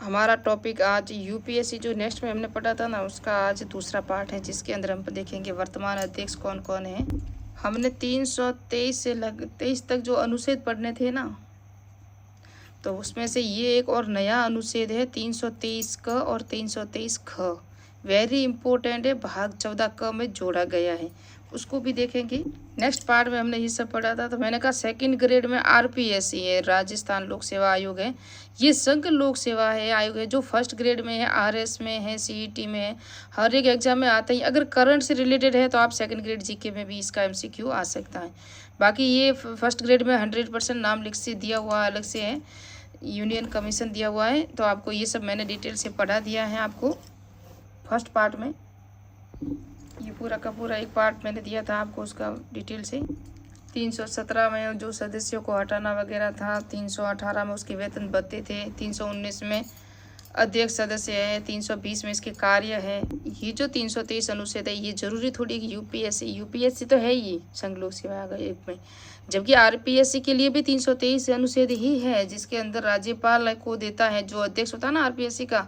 हमारा टॉपिक आज यूपीएससी जो नेक्स्ट में हमने पढ़ा था ना, उसका आज दूसरा पार्ट है, जिसके अंदर हम देखेंगे वर्तमान अध्यक्ष कौन कौन है। हमने 323 से 23 तक जो अनुच्छेद पढ़ने थे ना, तो उसमें से ये एक और नया अनुच्छेद है 323 क और 323 ख। वेरी इंपॉर्टेंट है, भाग 14 क में जोड़ा गया है, उसको भी देखेंगे। नेक्स्ट पार्ट में हमने ये सब पढ़ा था, तो मैंने कहा सेकंड ग्रेड में आरपीएससी है, राजस्थान लोक सेवा आयोग है, ये संघ लोक सेवा है आयोग है। जो फर्स्ट ग्रेड में है, आरएस में है, सीईटी में है, हर एक एग्जाम में आता ही। अगर करंट से रिलेटेड है तो आप सेकंड ग्रेड जीके में भी इसका एमसीक्यू आ सकता है। बाकी ये फर्स्ट ग्रेड में 100% नाम लिख से दिया हुआ अलग से है, यूनियन कमीशन दिया हुआ है, तो आपको ये सब मैंने डिटेल से पढ़ा दिया है आपको फर्स्ट पार्ट में। ये पूरा का पूरा एक पार्ट मैंने दिया था आपको उसका डिटेल से। 317 में जो सदस्यों को हटाना वगैरह था, 318 में उसके वेतन भत्ते थे, 319 में अध्यक्ष सदस्य है, 320 में इसके कार्य है। ये जो 323 अनुच्छेद है, ये जरूरी थोड़ी कि यूपीएससी तो है ही संघ लोक सेवा आयोग में, जबकि आरपीएससी के लिए भी 323 अनुच्छेद ही है, जिसके अंदर राज्यपाल को देता है, जो अध्यक्ष होता है ना आरपीएससी का,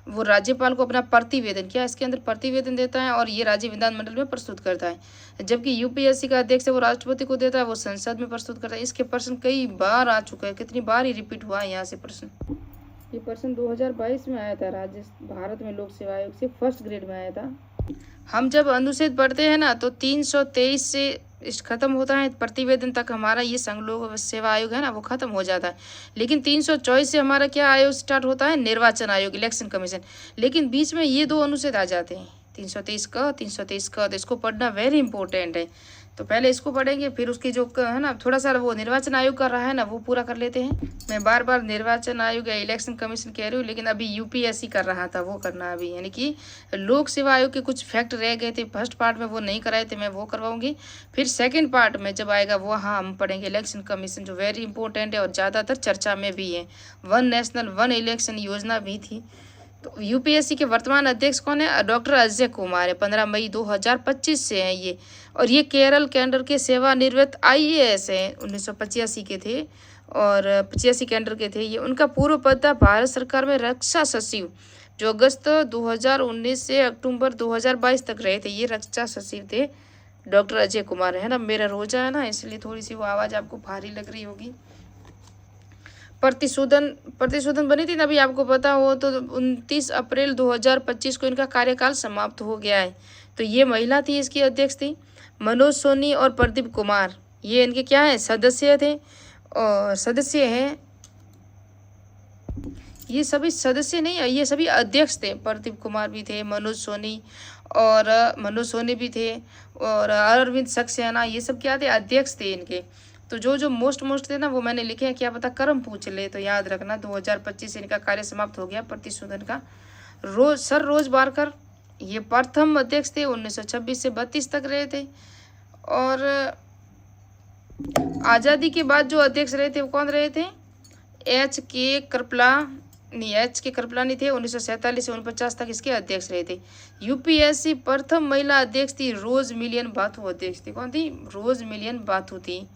वो राज्यपाल को अपना प्रतिवेदन, क्या इसके अंदर प्रतिवेदन देता है और ये राज्य विधानमंडल में प्रस्तुत करता है। जबकि यूपीएससी का अध्यक्ष है वो राष्ट्रपति को देता है, वो संसद में प्रस्तुत करता है। इसके प्रश्न कई बार आ चुका है, कितनी बार ही रिपीट हुआ है यहाँ से प्रश्न। ये प्रश्न 2022 में आया था, भारत में लोक सेवा आयोग से फर्स्ट ग्रेड में आया था। हम जब अनुच्छेद पढ़ते हैं ना, तो 323 से खत्म होता है प्रतिवेदन तक, हमारा ये संघ लोक सेवा आयोग है ना, वो खत्म हो जाता है। लेकिन 324 से हमारा क्या आयोग स्टार्ट होता है, निर्वाचन आयोग, इलेक्शन कमीशन। लेकिन बीच में ये दो अनुच्छेद आ जाते हैं, 323 का, 323 का, तो इसको पढ़ना वेरी इंपॉर्टेंट है। तो पहले इसको पढ़ेंगे, फिर उसकी जो है ना, थोड़ा सा वो निर्वाचन आयोग का रहा है ना, वो पूरा कर लेते हैं। मैं बार बार निर्वाचन आयोग या इलेक्शन कमीशन कह रही हूँ, लेकिन अभी यूपीएससी कर रहा था, वो करना अभी, यानी कि लोक सेवा आयोग के कुछ फैक्ट रह गए थे फर्स्ट पार्ट में, वो नहीं कराए थे, मैं वो करवाऊंगी। फिर सेकेंड पार्ट में जब आएगा वो, हाँ, हम पढ़ेंगे इलेक्शन कमीशन, जो वेरी इंपॉर्टेंट है और ज़्यादातर चर्चा में भी है। वन नेशनल वन इलेक्शन योजना भी थी। तो यूपीएससी के वर्तमान अध्यक्ष कौन है, डॉक्टर अजय कुमार है, 15 मई 2025 से हैं ये। और ये केरल कैडर के सेवानिवृत्त आईएएस हैं, 1985 के थे और 85 कैडर के थे ये। उनका पूर्व पद था भारत सरकार में रक्षा सचिव, जो अगस्त 2019 से अक्टूबर 2022 तक रहे थे, ये रक्षा सचिव थे डॉक्टर अजय कुमार, है ना। मेरा रोजा है ना, इसलिए थोड़ी सी वो आवाज़ आपको भारी लग रही होगी। प्रतिशोधन बनी थी ना, अभी आपको पता हो तो 29 अप्रैल 2025 को इनका कार्यकाल समाप्त हो गया है। तो ये महिला थी, इसकी अध्यक्ष थी मनोज सोनी, और प्रदीप कुमार, ये इनके क्या है, सदस्य थे और सदस्य हैं। ये सभी सदस्य नहीं, ये सभी अध्यक्ष थे। प्रदीप कुमार भी थे, मनोज सोनी भी थे, और अरविंद सक्सेना, ये सब क्या थे, अध्यक्ष थे इनके। तो जो मोस्ट थे ना, वो मैंने लिखे हैं, क्या पता क्रम पूछ ले, तो याद रखना। 2025 से इनका कार्य समाप्त हो गया प्रतिशोधन का। सर रोज बारकर, ये प्रथम अध्यक्ष थे, 1926 से 32 तक रहे थे। और आज़ादी के बाद जो अध्यक्ष रहे थे वो कौन रहे थे, एच के कृपलानी थे, 1947 से 49 तक इसके अध्यक्ष रहे थे। यूपीएससी प्रथम महिला अध्यक्ष थी रोज मिलियन बाथू अध्यक्ष थी। कौन थी, रोज मिलियन बाथू थी।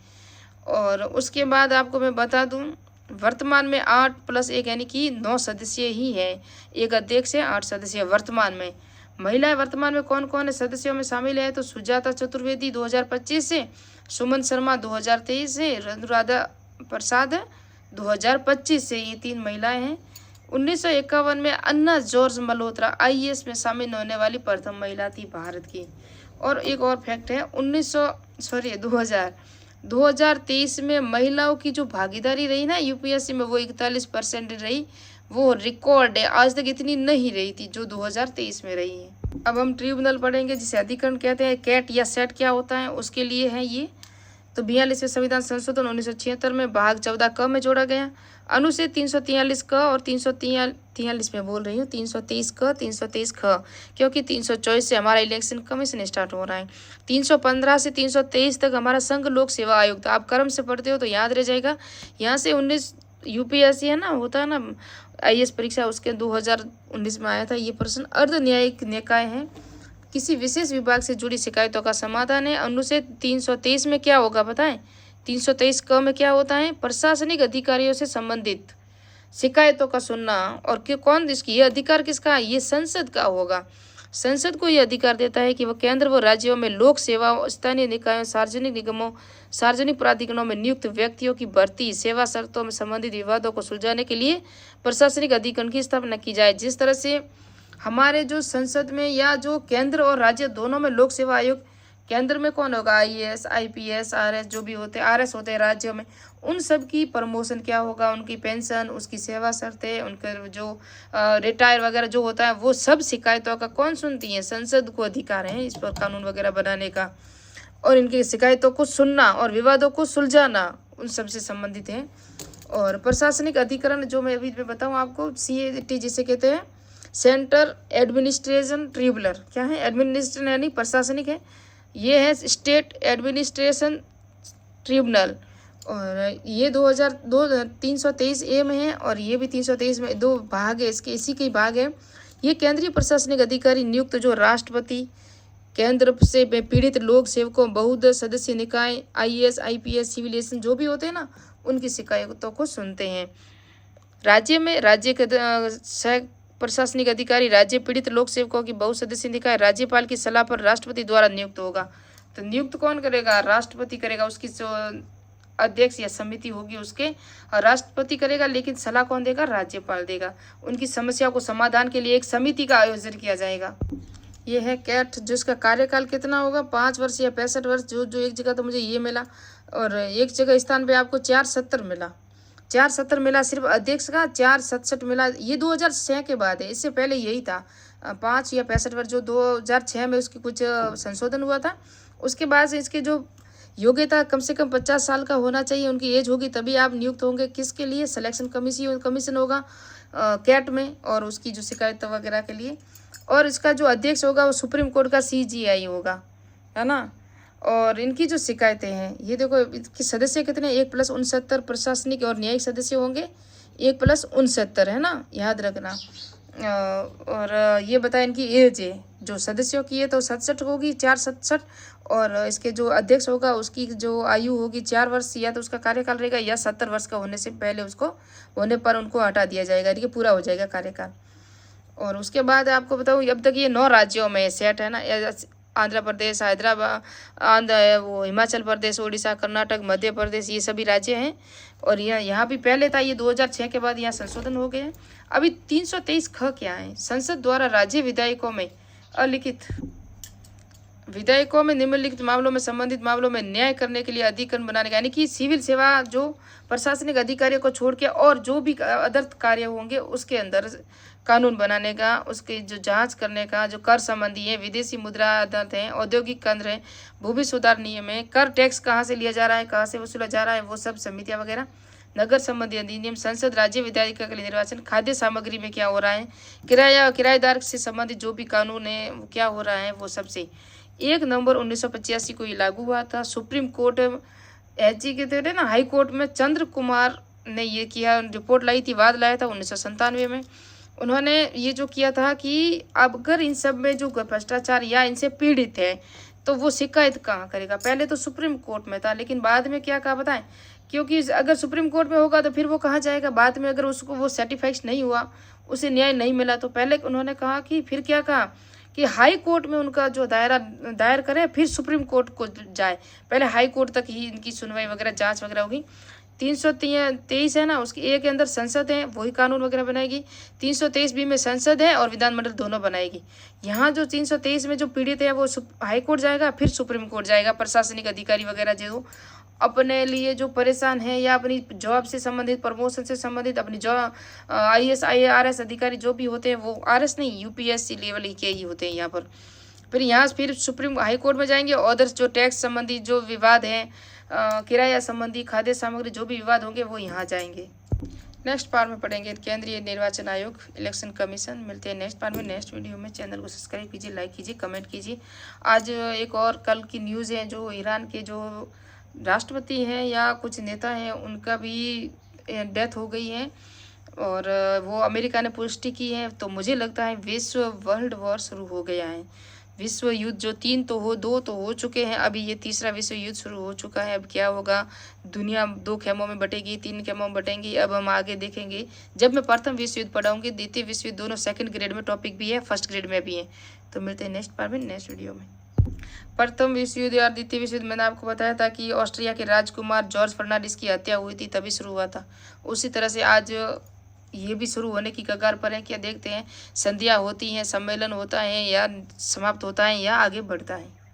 और उसके बाद आपको मैं बता दूं, वर्तमान में 8+1 यानी कि 9 सदस्य ही है, एक अध्यक्ष है, 8 सदस्य वर्तमान में। महिलाएं वर्तमान में कौन कौन है सदस्यों में शामिल है, तो सुजाता चतुर्वेदी 2025 से, सुमन शर्मा 2023 से, अनुराधा प्रसाद 2025 से, ये 3 महिलाएं हैं। 1951 में अन्ना जॉर्ज मल्होत्रा आईएएस में शामिल होने वाली प्रथम महिला थी भारत की। और एक और फैक्ट है, 2023 में महिलाओं की जो भागीदारी रही ना यूपीएससी में, वो 41% रही, वो रिकॉर्ड है, आज तक इतनी नहीं रही थी जो 2023 में रही है। अब हम ट्रिब्यूनल पढ़ेंगे, जिसे अधिकरण कहते हैं। कैट या सेट क्या होता है, उसके लिए है ये। तो 42वें संविधान संशोधन 1976 में भाग 14 क में जोड़ा गया। अनुच्छेद 343 क और 343 में बोल रही हूँ, 323 क, 323 ख, क्योंकि 324 से हमारा इलेक्शन कमीशन स्टार्ट हो रहा है। 315 से 323 तक हमारा संघ लोक सेवा आयोग था। आप क्रम से पढ़ते हो तो याद रह जाएगा। यहाँ से 19 यूपीएससी है ना, होता है ना आईएएस परीक्षा, उसके 2019 में आया था ये प्रश्न। अर्ध न्यायिक निकाय है, किसी विशेष विभाग से जुड़ी शिकायतों का समाधान है। अनुच्छेद 323 में क्या होगा बताएं, 323 क में क्या होता है, प्रशासनिक अधिकारियों से संबंधित शिकायतों का सुनना। और कौन इसकी ये अधिकार किसका है? ये संसद का होगा। संसद को ये अधिकार देता है कि वह केंद्र व राज्यों में लोक सेवाओं, स्थानीय निकायों, सार्वजनिक निगमों, सार्वजनिक प्राधिकरणों में नियुक्त व्यक्तियों की भर्ती, सेवा शर्तों में संबंधित विवादों को सुलझाने के लिए प्रशासनिक अधिकरण की स्थापना की जाए। जिस तरह से हमारे जो संसद में या जो केंद्र और राज्य दोनों में लोक सेवा आयोग, केंद्र में कौन होगा? आईएएस, आईपीएस, आरएस जो भी होते हैं, आरएस होते हैं राज्यों में, उन सब की प्रमोशन क्या होगा, उनकी पेंशन, उसकी सेवा शर्तें, उनके जो रिटायर वगैरह जो होता है, वो सब शिकायतों का कौन सुनती है? संसद को अधिकार है इस पर कानून वगैरह बनाने का, और इनकी शिकायतों को सुनना और विवादों को सुलझाना उन सब से संबंधित है। और प्रशासनिक अधिकरण जो मैं अभी बताऊँ आपको, CAT जिसे कहते हैं, सेंटर एडमिनिस्ट्रेशन ट्रिब्यूनल। क्या है? एडमिनिस्ट्रेशन यानी प्रशासनिक है, ये है स्टेट एडमिनिस्ट्रेशन ट्रिब्यूनल। और ये 323A में है, और ये भी 323 में, दो भाग है इसके, इसी के भाग है। ये केंद्रीय प्रशासनिक अधिकारी नियुक्त जो राष्ट्रपति, केंद्र से पीड़ित लोक सेवकों, बहुदल सदस्य निकाय, IAS, IPS, सिविलियन जो भी होते हैं ना, उनकी शिकायतों को सुनते हैं। राज्य में राज्य के प्रशासनिक अधिकारी राज्य पीड़ित लोक सेवकों की बहुसदस्यीय निकाय राज्यपाल की सलाह पर राष्ट्रपति द्वारा नियुक्त होगा। तो नियुक्त कौन करेगा? राष्ट्रपति करेगा। उसकी जो अध्यक्ष या समिति होगी उसके राष्ट्रपति करेगा, लेकिन सलाह कौन देगा? राज्यपाल देगा। उनकी समस्या को समाधान के लिए एक समिति का आयोजन किया जाएगा। ये है कैट, जिसका कार्यकाल कितना होगा? 5 वर्ष या 65 वर्ष। जो एक जगह तो मुझे ये मिला, और एक जगह स्थान पे आपको 470 मिला, 470 मिला सिर्फ अध्यक्ष का, 467 मिला। ये 2006 के बाद है, इससे पहले यही था 5 या 65 वर्ष, जो 2006 में उसकी कुछ संशोधन हुआ था। उसके बाद से इसके जो योग्यता कम से कम 50 साल का होना चाहिए, उनकी एज होगी, तभी आप नियुक्त होंगे। किसके लिए? सिलेक्शन कमीशन होगा कैट में, और उसकी जो शिकायत वगैरह के लिए। और इसका जो अध्यक्ष होगा वो सुप्रीम कोर्ट का CGI होगा, है ना। और इनकी जो शिकायतें हैं, ये देखो इसके सदस्य कितने? 1+69 प्रशासनिक और न्यायिक सदस्य होंगे, 1+69 है ना, याद रखना। और ये बताएं इनकी एज है जो सदस्यों की है, तो 67 होगी, 467। और इसके जो अध्यक्ष होगा उसकी जो आयु होगी 4 वर्ष, या तो उसका कार्यकाल रहेगा, या 70 वर्ष का होने से पहले उसको होने पर उनको हटा दिया जाएगा, ठीक है, पूरा हो जाएगा कार्यकाल। और उसके बाद आपको बताऊँ, अब तक ये 9 राज्यों में सेट है ना, आंध्र प्रदेश, हैदराबाद, वो हिमाचल प्रदेश, उड़ीसा, कर्नाटक, मध्य प्रदेश, ये सभी राज्य हैं। और यहाँ भी पहले था, ये 2006 के बाद यहाँ संशोधन हो गए हैं। अभी 323 ख क्या है? संसद द्वारा राज्य विधायकों में निम्नलिखित मामलों में संबंधित मामलों में न्याय करने के लिए अधिकरण बनाने का, यानी कि सिविल सेवा जो प्रशासनिक अधिकारियों को छोड़ के और जो भी अदर कार्य होंगे उसके अंदर कानून बनाने का, उसकी जो जांच करने का, जो कर संबंधी है, विदेशी मुद्रा अदालत है, औद्योगिक केंद्र है, भूमि सुधार नियम है, कर टैक्स कहाँ से लिया जा रहा है, कहाँ से वसूला जा रहा है, वो सब समितियाँ वगैरह, नगर संबंधी अधिनियम, संसद राज्य विधायिका के लिए निर्वाचन, खाद्य सामग्री में क्या हो रहा है, किराया किराएदार से संबंधित जो भी कानून है वो क्या हो रहा है, वो सबसे 1 नवंबर 1985 को ये लागू हुआ था। सुप्रीम कोर्ट HG के थे ना, हाई कोर्ट में चंद्र कुमार ने ये किया, रिपोर्ट लाई थी, वाद लाया था 1997 में। उन्होंने ये जो किया था कि अब अगर इन सब में जो भ्रष्टाचार या इनसे पीड़ित है तो वो शिकायत कहाँ करेगा? पहले तो सुप्रीम कोर्ट में था, लेकिन बाद में क्या कहा बताएं, क्योंकि अगर सुप्रीम कोर्ट में होगा तो फिर वो कहाँ जाएगा? बाद में अगर उसको वो सर्टिफाइड नहीं हुआ, उसे न्याय नहीं मिला, तो पहले उन्होंने कहा कि फिर क्या कहा कि हाई कोर्ट में उनका जो दायर करे, फिर सुप्रीम कोर्ट को जाए। पहले हाई कोर्ट तक ही इनकी सुनवाई वगैरह, जांच वगैरह होगी। 323 है ना, उसकी ए के अंदर संसद है, वही कानून वगैरह बनाएगी। 323B में संसद है और विधानमंडल दोनों बनाएगी। यहाँ जो 323 में जो पीड़ित है वो हाई कोर्ट जाएगा, फिर सुप्रीम कोर्ट जाएगा। प्रशासनिक अधिकारी वगैरह जो अपने लिए जो परेशान है, या अपनी जॉब से संबंधित, प्रमोशन से संबंधित, अपनी जॉब IAS IARS अधिकारी जो भी होते हैं, वो RS नहीं, UPSC लेवल के ही होते हैं यहाँ पर। फिर सुप्रीम हाई कोर्ट में जाएंगे। अदर्स जो टैक्स संबंधी जो विवाद हैं, किराया संबंधी, खाद्य सामग्री जो भी विवाद होंगे वो यहाँ जाएंगे। नेक्स्ट पार्ट में पढ़ेंगे केंद्रीय निर्वाचन आयोग, इलेक्शन कमीशन। मिलते हैं नेक्स्ट पार्ट में, नेक्स्ट वीडियो में। चैनल को सब्सक्राइब कीजिए, लाइक कीजिए, कमेंट कीजिए। आज एक और कल की न्यूज़ है, जो ईरान के जो राष्ट्रपति हैं या कुछ नेता हैं, उनका भी डेथ हो गई है, और वो अमेरिका ने पुष्टि की है। तो मुझे लगता है वर्ल्ड वॉर शुरू हो गया है। विश्व युद्ध जो 3 तो 2 तो हो चुके हैं, अभी ये तीसरा विश्व युद्ध शुरू हो चुका है। अब क्या होगा, दुनिया 2 खेमों में बटेगी, 3 खेमों में बटेंगी। अब हम आगे देखेंगे। जब मैं प्रथम विश्व युद्ध पढ़ाऊंगी, द्वितीय विश्व युद्ध दोनों सेकंड ग्रेड में टॉपिक भी है, फर्स्ट ग्रेड में भी है। तो मिलते हैं नेक्स्ट पार्ट में, नेक्स्ट वीडियो में। प्रथम विश्व युद्ध और द्वितीय विश्व युद्ध मैंने आपको बताया था कि ऑस्ट्रिया के राजकुमार जॉर्ज फर्नांडिस की हत्या हुई थी, तभी शुरू हुआ था। उसी तरह से आज ये भी शुरू होने की कगार पर है। क्या देखते हैं, संधियाँ होती हैं, सम्मेलन होता है या समाप्त होता है या आगे बढ़ता है।